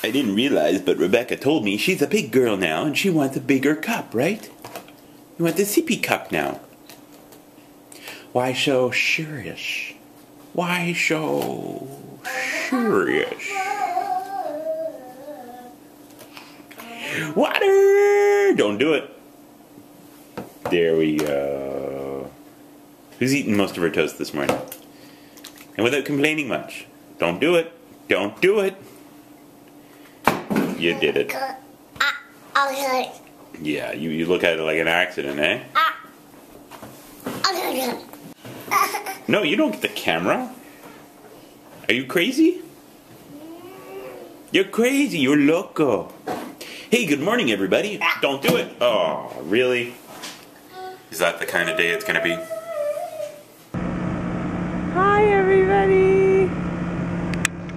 I didn't realize, but Rebecca told me she's a big girl now and she wants a bigger cup, right? You want the sippy cup now. Why so serious? Why so serious? Water! Don't do it. There we go. Who's eaten most of her toast this morning? And without complaining much. Don't do it. Don't do it. You did it. Okay. Yeah, you look at it like an accident, eh? Okay. No, you don't get the camera. Are you crazy? You're crazy. You're loco. Hey, good morning, everybody. Don't do it. Oh, really? Is that the kind of day it's going to be? Hi, everybody.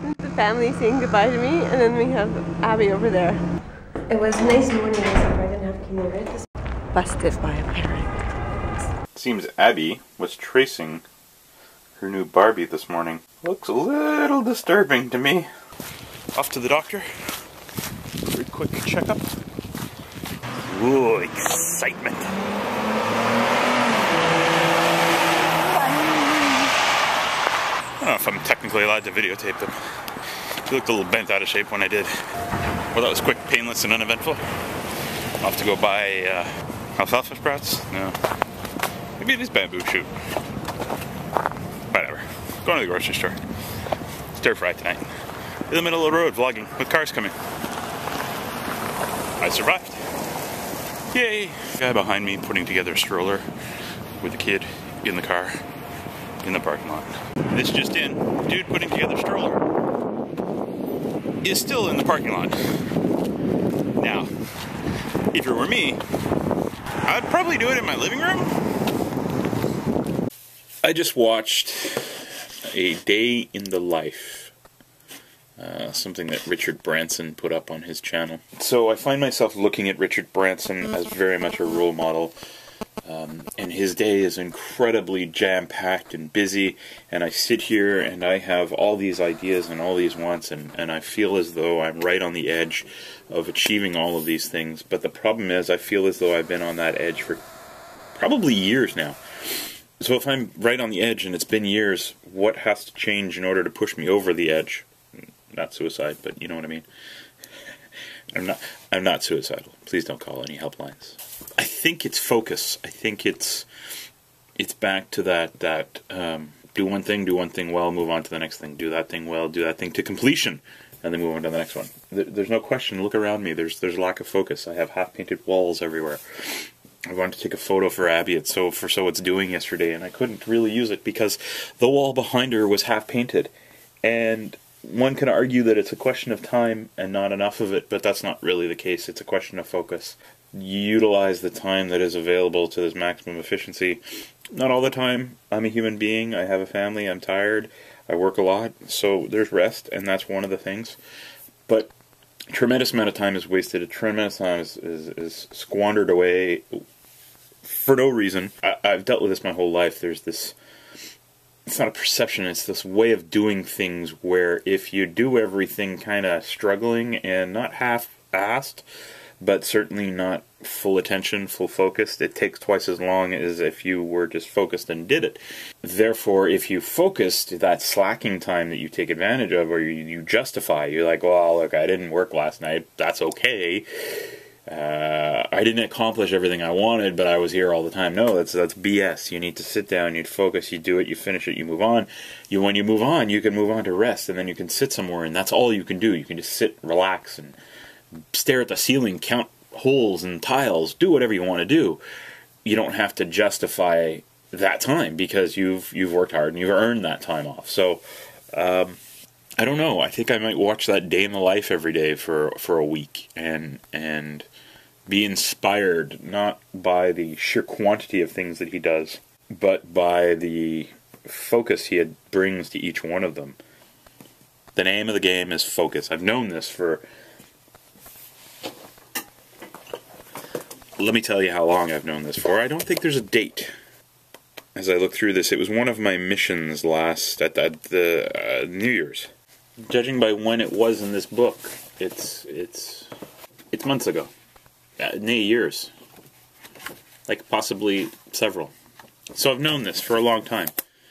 This is the family saying goodbye to me, and then we have Abby over there. It was a nice morning, except I didn't have Kimmy right this. Busted by a parent. It seems Abby was tracing her new Barbie this morning. Looks a little disturbing to me. Off to the doctor. Very quick checkup. Ooh, excitement. I don't know if I'm technically allowed to videotape them. He looked a little bent out of shape when I did. Well, that was quick, painless, and uneventful. I'll have to go buy alfalfa sprouts. No. Maybe it is bamboo shoot. Whatever. Going to the grocery store. Stir fry tonight. In the middle of the road, vlogging, with cars coming. I survived. Yay! Guy behind me putting together a stroller with a kid in the car in the parking lot. This just in. Dude putting together a stroller is still in the parking lot. Now, if it were me, I'd probably do it in my living room. I just watched A Day in the Life. Something that Richard Branson put up on his channel. So I find myself looking at Richard Branson as very much a role model. And his day is incredibly jam-packed and busy, and I sit here and I have all these ideas and all these wants, and I feel as though I'm right on the edge of achieving all of these things. But the problem is I feel as though I've been on that edge for probably years now. So if I'm right on the edge and it's been years, what has to change in order to push me over the edge? Not suicide, but you know what I mean. I'm not suicidal. Please don't call any helplines. I think it's focus. I think it's back to that do one thing well, move on to the next thing. Do that thing well, do that thing to completion, and then move on to the next one. There's no question. Look around me. There's lack of focus. I have half-painted walls everywhere. I wanted to take a photo for Abby for So It's Doing yesterday, and I couldn't really use it because the wall behind her was half-painted. And one can argue that it's a question of time and not enough of it, but that's not really the case. It's a question of focus. Utilize the time that is available to this maximum efficiency. Not all the time. I'm a human being. I have a family. I'm tired. I work a lot. So there's rest, and that's one of the things. But a tremendous amount of time is wasted. A tremendous time is squandered away for no reason. I've dealt with this my whole life. There's this... It's not a perception, it's this way of doing things where if you do everything kind of struggling and not half-assed, but certainly not full attention, full focused, it takes twice as long as if you were just focused and did it. Therefore, if you focused, that slacking time that you take advantage of or you justify, you're like, well, look, I didn't work last night, that's okay. I didn't accomplish everything I wanted, but I was here all the time. No, that's BS. You need to sit down, you focus, you do it, you finish it, you move on. When you move on, you can move on to rest, and then you can sit somewhere, and that's all you can do. You can just sit, relax, and stare at the ceiling, count holes and tiles, do whatever you want to do. You don't have to justify that time because you've worked hard and you've earned that time off. So, I don't know. I think I might watch that Day in the Life every day for a week and be inspired not by the sheer quantity of things that he does, but by the focus he brings to each one of them. The name of the game is focus. I've known this for... Let me tell you how long I've known this for. I don't think there's a date. As I look through this, it was one of my missions at the New Year's. Judging by when it was in this book, It's months ago. Nay, years. Like possibly several. So I've known this for a long time.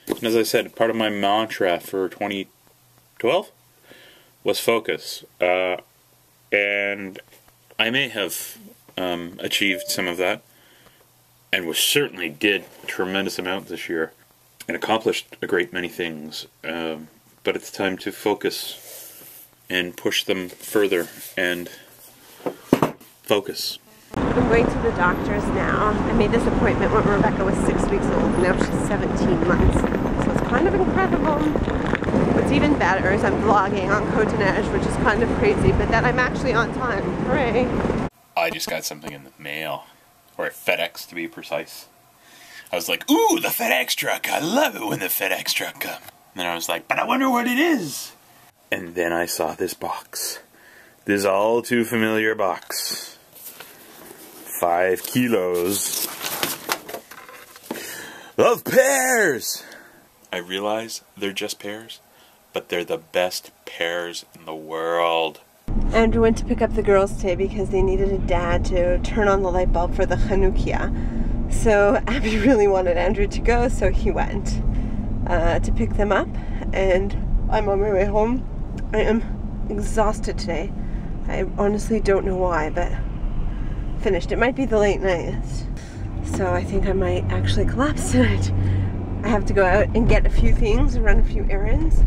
And as I said, part of my mantra for 2012 was focus. And I may have achieved some of that. And certainly did a tremendous amount this year. And accomplished a great many things. But it's time to focus and push them further and focus. I'm going to the doctor's now. I made this appointment when Rebecca was 6 weeks old. Now she's 17 months. So it's kind of incredible. What's even better is I'm vlogging on Côte des Neiges, which is kind of crazy, but that I'm actually on time. Hooray. I just got something in the mail. Or at FedEx, to be precise. I was like, ooh, the FedEx truck. I love it when the FedEx truck comes. And then I was like, but I wonder what it is. And then I saw this box. This all too familiar box. 5 kilos of pears! I realize they're just pears, but they're the best pears in the world. Andrew went to pick up the girls today because they needed a dad to turn on the light bulb for the Chanukia. So Abby really wanted Andrew to go, so he went to pick them up, and I'm on my way home. I am exhausted today. I honestly don't know why, but finished. It might be the late night, so I think I might actually collapse tonight. I have to go out and get a few things and run a few errands,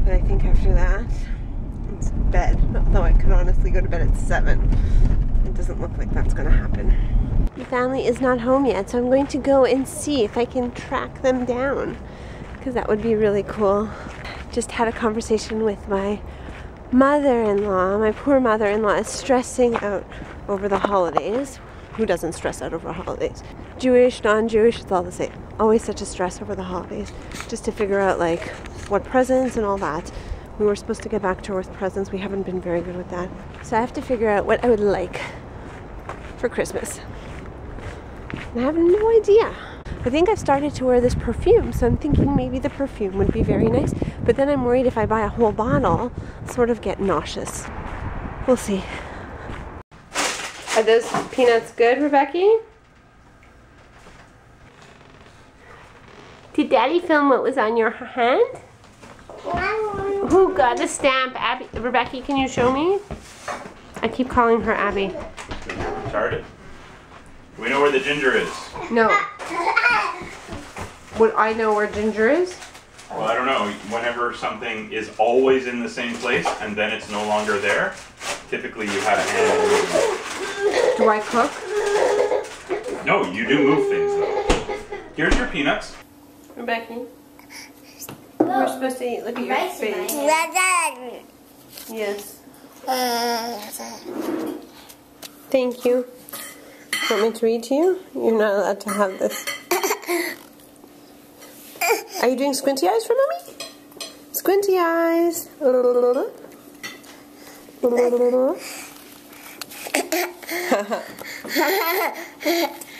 but I think after that it's bed, although I could honestly go to bed at 7. It doesn't look like that's going to happen. The family is not home yet, so I'm going to go and see if I can track them down, because that would be really cool. Just had a conversation with my mother-in-law. My poor mother-in-law is stressing out over the holidays. Who doesn't stress out over holidays? Jewish, non-Jewish, it's all the same. Always such a stress over the holidays. Just to figure out like what presents and all that. We were supposed to get back to her with presents. We haven't been very good with that. So I have to figure out what I would like for Christmas. And I have no idea. I think I've started to wear this perfume, so I'm thinking maybe the perfume would be very nice. But then I'm worried if I buy a whole bottle, I'll sort of get nauseous. We'll see. Are those peanuts good, Rebecca? Did Daddy film what was on your hand? Who got the stamp? Abby, Rebecca, can you show me? I keep calling her Abby. Started. Do we know where the ginger is? No. Would I know where ginger is? Well, I don't know. Whenever something is always in the same place and then it's no longer there, typically you have a hand in moving it. Do I cook? No, you do move things though. Here's your peanuts. Rebecca, we're supposed to eat. Look at your face. Yes. Thank you. Want me to read to you? You're not allowed to have this. Are you doing squinty eyes for Mommy? Squinty eyes.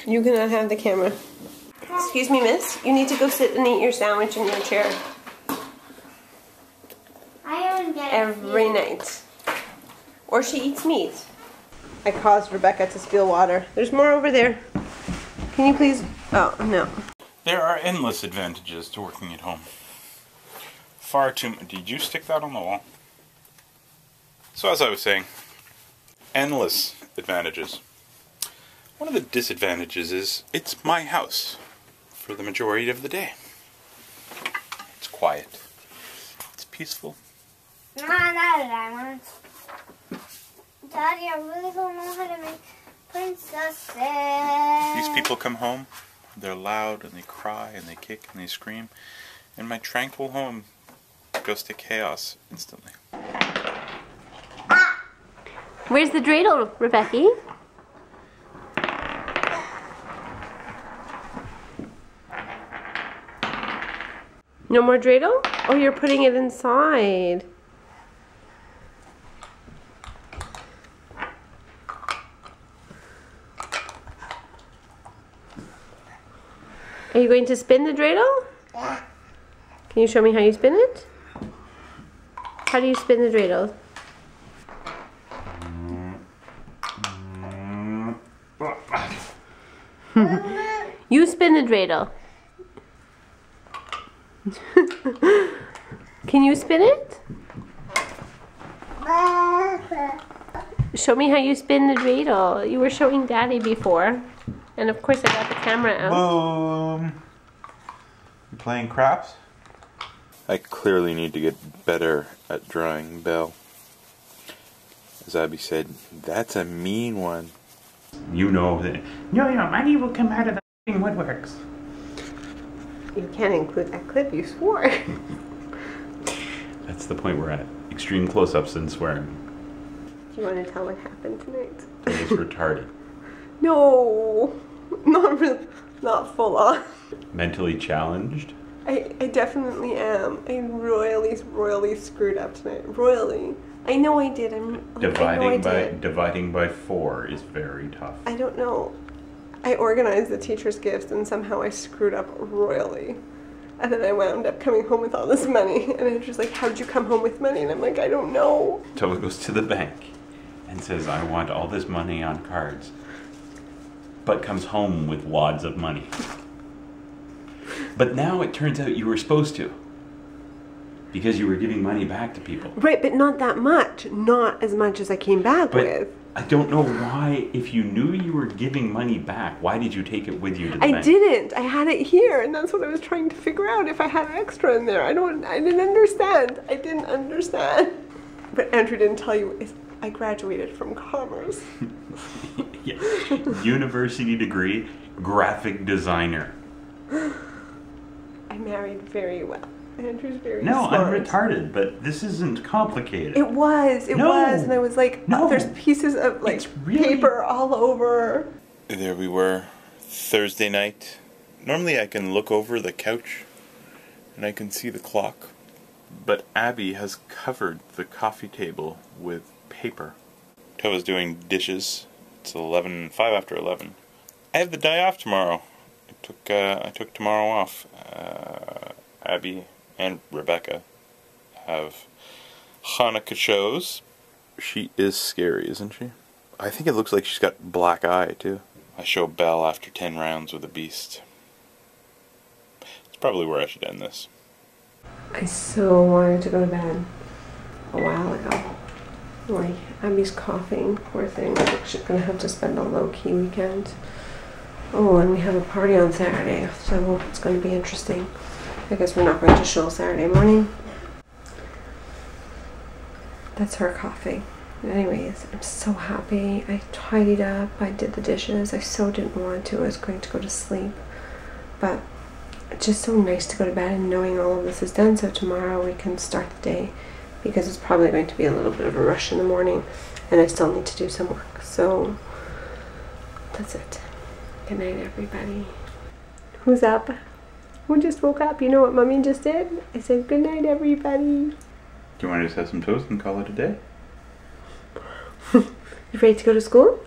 You cannot have the camera. Excuse me, miss. You need to go sit and eat your sandwich in your chair. I don't get Every night. Or she eats meat. I caused Rebecca to spill water. There's more over there. Can you please? Oh, no. There are endless advantages to working at home. Far too much. Did you stick that on the wall? So as I was saying, endless advantages. One of the disadvantages is it's my house for the majority of the day. It's quiet. It's peaceful. Daddy, I really don't know how to make princesses. These people come home, they're loud and they cry and they kick and they scream, and my tranquil home goes to chaos instantly. Where's the dreidel, Rebecca? No more dreidel? Oh, you're putting it inside. Are you going to spin the dreidel? Yeah. Can you show me how you spin it? How do you spin the dreidel? You spin the dreidel. Can you spin it? Show me how you spin the dreidel. You were showing Daddy before. And of course I got the camera out. Boom! You playing craps? I clearly need to get better at drawing Belle. As Abby said, that's a mean one. You know that. No, money will come out of the f***ing woodworks. You can't include that clip, you swore. That's the point we're at. Extreme close-ups and swearing. Do you want to tell what happened tonight? It was retarded. No, not really, not full on. Mentally challenged. I definitely am. I royally screwed up tonight. Royally. I know I did. Dividing by 4 is very tough. I don't know. I organized the teacher's gifts and somehow I screwed up royally. And then I wound up coming home with all this money. And Andrew's like, how'd you come home with money? And I'm like, I don't know. Tova goes to the bank and says, I want all this money on cards. But comes home with wads of money. But now it turns out you were supposed to. Because you were giving money back to people. Right, but not that much. Not as much as I came back with. I don't know why, if you knew you were giving money back, why did you take it with you to the bank? I didn't. I had it here, and that's what I was trying to figure out, if I had extra in there. I didn't understand. I didn't understand. But Andrew didn't tell you, I graduated from commerce. Yeah. University degree, graphic designer. I married very well. Andrew's very No, smart. I'm retarded, but this isn't complicated. It was, and I was like, no, there's pieces of like paper all over. There we were, Thursday night. Normally I can look over the couch and I can see the clock. But Abby has covered the coffee table with paper. Tova's doing dishes. It's 5 after 11. I have the day off tomorrow. I took tomorrow off. Abby and Rebecca have Hanukkah shows. She is scary, isn't she? I think it looks like she's got black eye, too. I show Belle after 10 rounds with a beast. It's probably where I should end this. I so wanted to go to bed a while ago. Like, Abby's coughing, poor thing. She's gonna have to spend a low-key weekend. Oh, and we have a party on Saturday, so it's gonna be interesting. I guess we're not going to shul Saturday morning. That's her coughing. Anyways, I'm so happy. I tidied up. I did the dishes. I so didn't want to. I was going to go to sleep. But it's just so nice to go to bed and knowing all of this is done. So tomorrow we can start the day. Because it's probably going to be a little bit of a rush in the morning. And I still need to do some work. So that's it. Good night, everybody. Who's up? Who just woke up? You know what Mommy just did? I said, good night, everybody. Do you want to just have some toast and call it a day? You ready to go to school?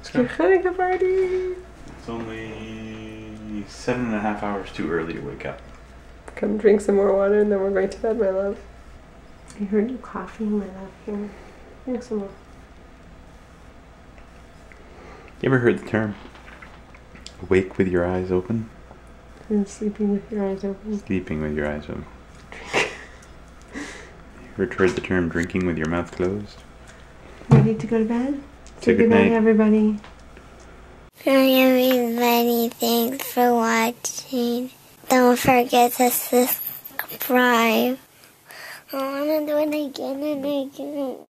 It's your Hanukkah party. It's only 7.5 hours too early to wake up. Come drink some more water and then we're going to bed, my love. I heard you coughing, my love. Here. Drink some more. You ever heard the term awake with your eyes open? And sleeping with your eyes open. Sleeping with your eyes open. You ever heard the term drinking with your mouth closed? Ready to go to bed? Say good night, everybody. Hi, everybody. Thanks for watching. Don't forget to subscribe. I want to do it again and again.